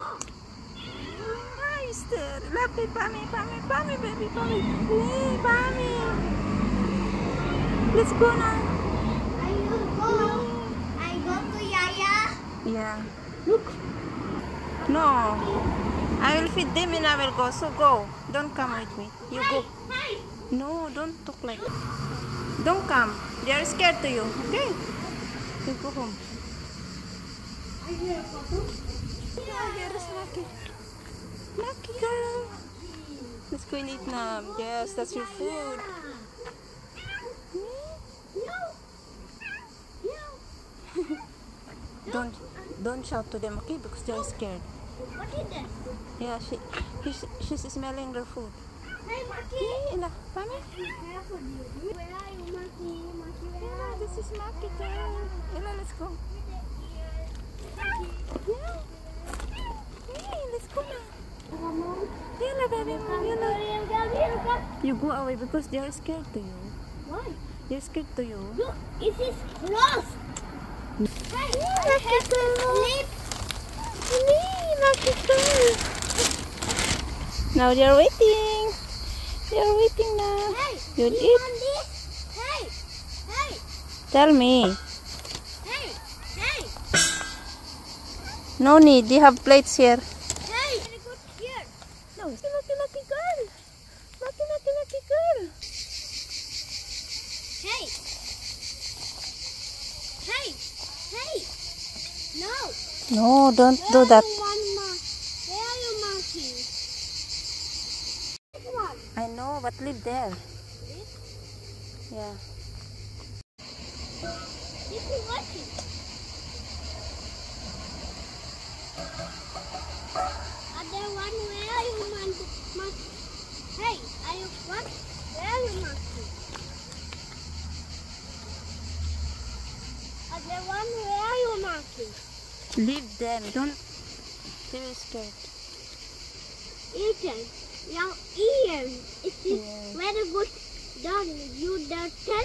Hi, Esther. Lapit, Pami, baby, Pami. Hey, Pami. Let's go now. I go to Yaya. Yeah. Look. No. I will feed them and I will go. So go. Don't come with me. You go. Hi. No, don't talk like that. Don't come. They are scared to you. Okay? You go home. Are you a photo? Yeah, here is Lucky. Lucky girl. Let's go and eat now. Yes, that's your food. Don't shout to them, okay? Because they're scared. What is this? Yeah, she's smelling their food. Hey, Maki. Hey, Ila, Pami. Where are you, Maki? Maki, where Yeah, are you? this is Lucky girl. Ila, let's go. Yeah. Hey, let's go now. Yala, baby, yala. You go away because they are scared to you. Why? They're scared to you. Look, it is closed. Hey, I have to sleep. Lucky girl. Now they're waiting. They're waiting now. Hey, You'll you eat. want this? Hey, hey, Tell me. hey, hey, No need. They have plates here. hey. Very good here. No, it's lucky girl. Lucky girl. Hey, hey, hey. No. No, don't do that. Where are you, Monkey? This one. I know, but live there. This? Yeah. This is watching. Other one, where are you, Monkey? Hey, are you what? Where are you, Monkey? Other one, where are you, Monkey? Leave them. Don't. They're scared. Ethan, now Ian, it is Yeah. very good done. You daughter.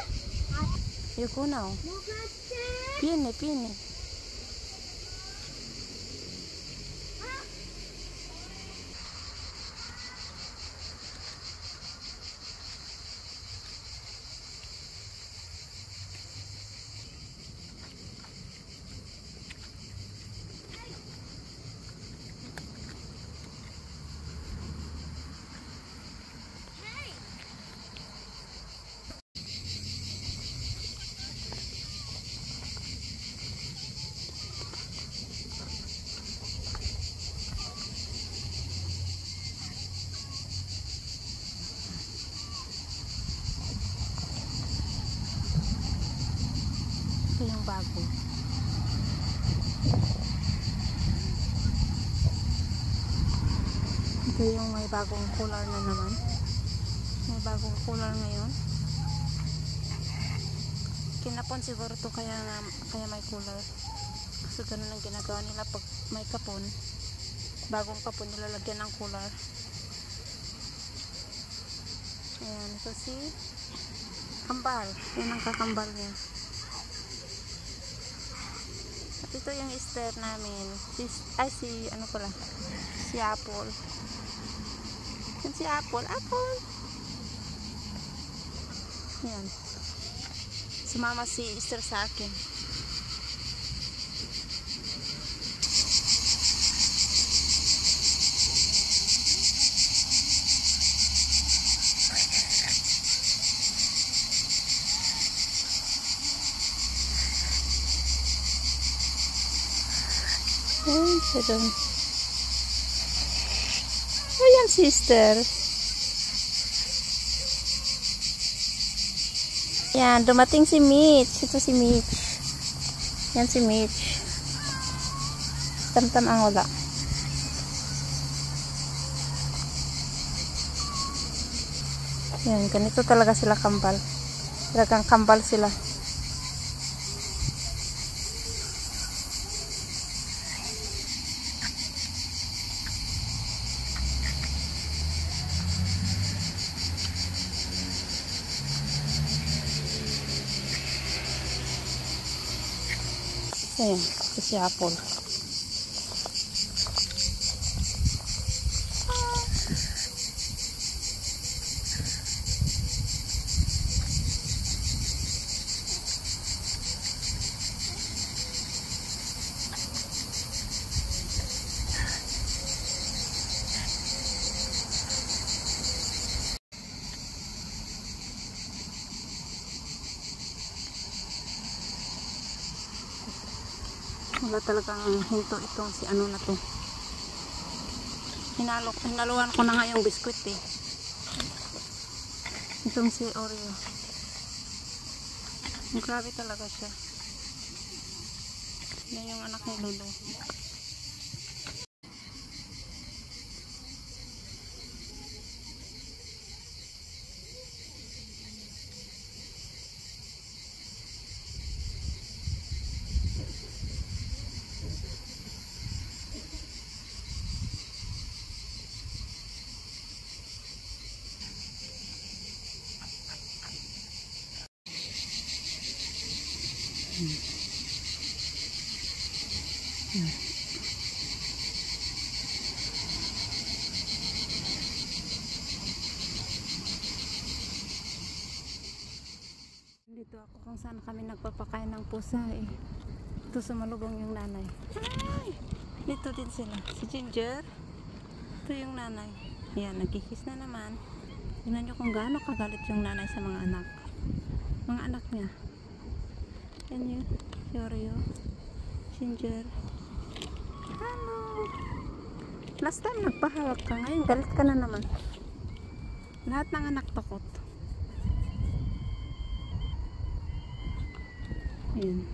You go now. Mugate. Pini. Ito yung bago. Ito yung may bagong color na naman. May bagong color ngayon. Kinapon siguro to kaya may color. So ganun ang ginagawa nila pag may kapon. Bagong kapon nilalagyan ng color. Ayan, ito si kambal. Yan ang kakambal niya. At ito yung Esther namin. Si Apple. Yan si Apple. Yan. Sumama si Esther sa akin. Ayan siya doon. Ayan, sister. Yan, dumating si Mitch. Ito si Mitch. Yan si Mitch. Tamtam ang wala. Yan, ganito talaga sila kambal. Talagang kambal sila. Ayan, ito si Apple. Wala talagang hinto itong si ano na to. Hinaluan ko na nga yung biskwit eh. Itong si Oreo. Grabe talaga siya. Yan yung anak ni Lulu. Dito ako kung saan kami nagpapakain ng pusa eh. Ito sa malubong yung nanay. Ay! Dito din sila. Si Ginger. Ito yung nanay. Yan, nagkikis na naman. Tingnan nyo kung gaano kagalit yung nanay sa mga anak. Mga anak niya. Yan yun. Si Oreo. Ginger. Hello! Last time nagpahawak ka. Ngayon galit ka na naman. Lahat ng anak takot. Ayan.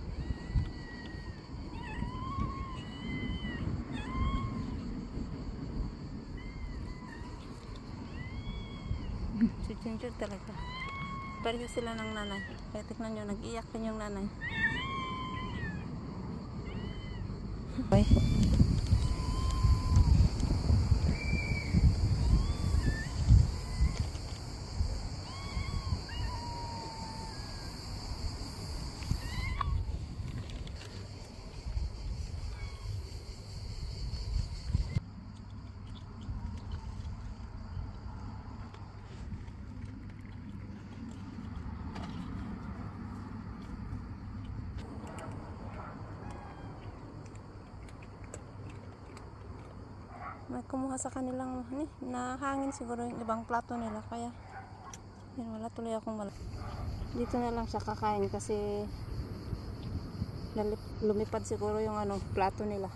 Si Ginger talaga. Pareho sila ng nanay. Kaya tignan nyo, nag-iyak din yung nanay. Okay. May kumuha sa kanilang nahangin siguro yung ibang plato nila, kaya yan, wala tuloy akong dito na lang siya kakain kasi lumipad siguro yung plato nila.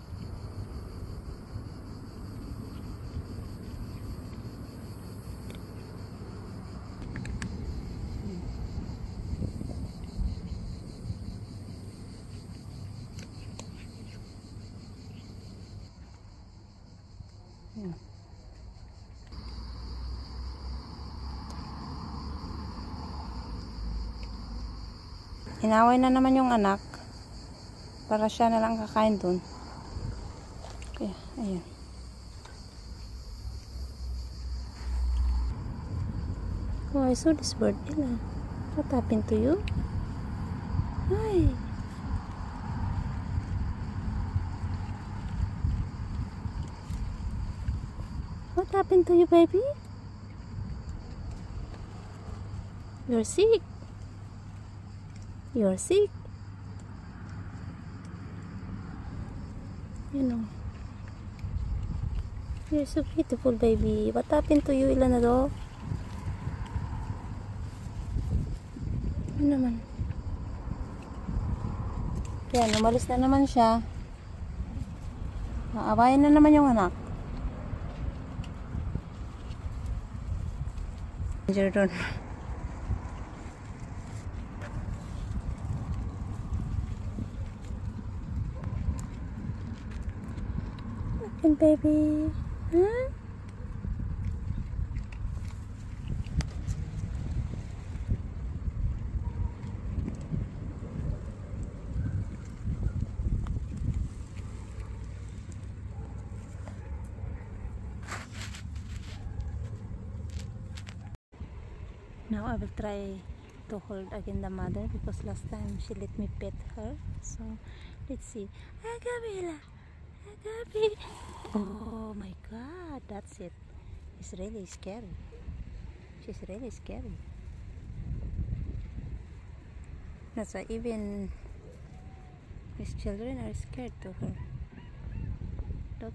Inaway na naman yung anak para siya na lang kakain dun. Kaya, ayan. Oh, I saw this bird. What happened to you? Hi. What happened to you, baby? You're sick. You're sick. You know. You're so beautiful, baby. What happened to you, Ilanado? Ano naman? Yan, umalis na naman siya. Aawayan na naman yung anak. Jordan. Baby, huh? Now I will try to hold again the mother because last time she let me pet her. So let's see. Hi, Camila. Hi, Gabi. Oh my God, that's it. It's really scary. She's really scary. That's why even his children are scared to her. Look.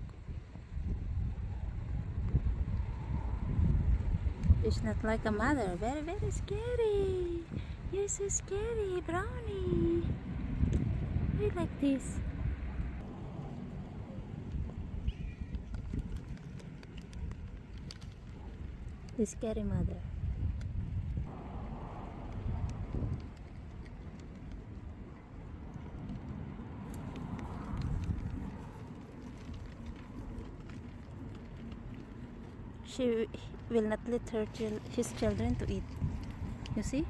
It's not like a mother. Very, very scary. You're so scary, Brownie. Why like this? The scary mother. She will not let his children to eat. You see?